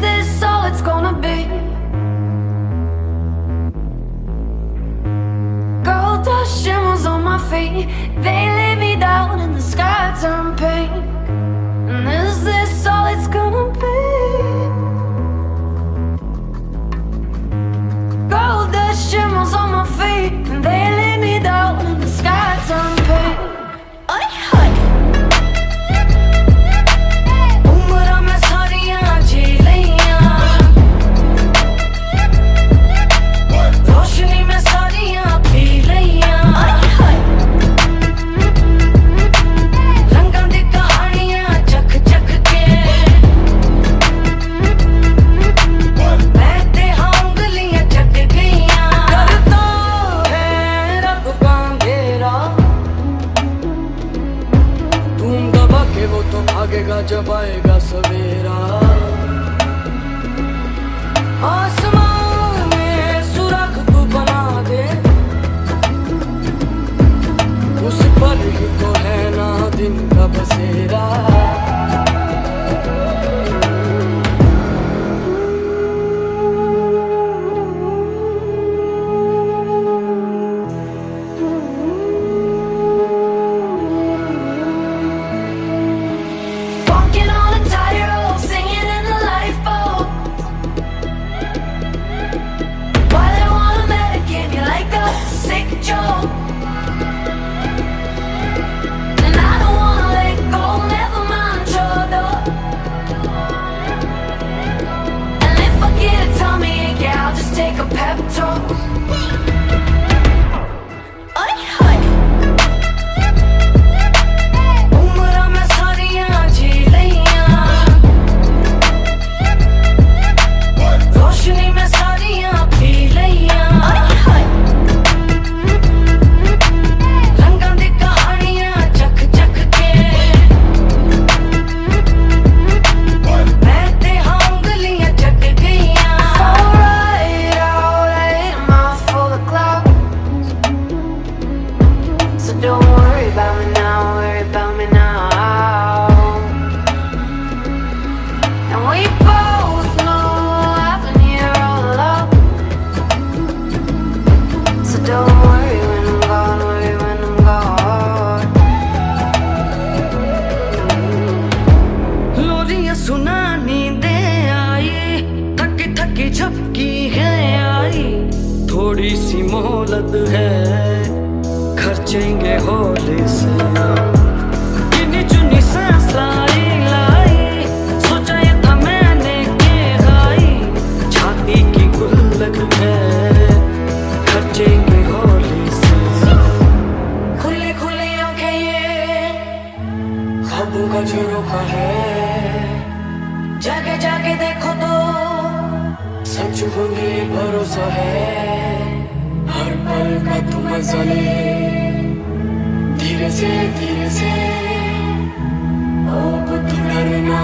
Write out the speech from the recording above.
this all it's gonna be? Gold dust shimmers on my feet, they lay me down and the sky turned pink. And is this all it's gonna be? Gold dust shimmers on my feet, and they lay me down and the sky turned pink. Oi, oi. उम्र में सारियां जी लियां, रोशनी में सारियां P लियां। रंगां दी कहानियां चख चख के मैं ते हाँ उंगलियां चट गईयां। करता है रब का अंधेरा, तुम दबा के वो तो भागेगा जब आएगा सवेरा। आसमान में सुराख तू बना दे, उस पर ही तो है ना दिन का बसेरा। Walking on a tightrope, singing in the lifeboat. Why they wanna medicate me like a sick joke? And I don't wanna let go, never mind your door. And if I get a tummy ache, yeah, I'll just take a pep talk. Oi, oi. उम्र में सारियां जी लियां, रोशनी में सारियां P लियां। रंगां दी कहानियां चख चख के मैं ते हाँ उंगलियां चट गईयां। So right out, I hit a mouth full of clouds. So don't worry about me now, worry about me now. And we both know I've been here all along. So don't worry when I'm gone, worry when I'm gone. लोरियां सुना नींदे आई, थकी थकी झपकी है आई। थोड़ी सी मोहलत है, खर्चेंगे होली से। गिनी चुनी सांस लाई लाई, सोचा ये था मैंने के गाई। छाती की गुल्लक है, खर्चेंगे होली से। खुली खुली आंखें ये ख्वाबों का झरोखा है, जाके जाके देखो तो सच होंगे भरोसा है। हर पल का तू मजा ले, धीरे से ओ तू डरना।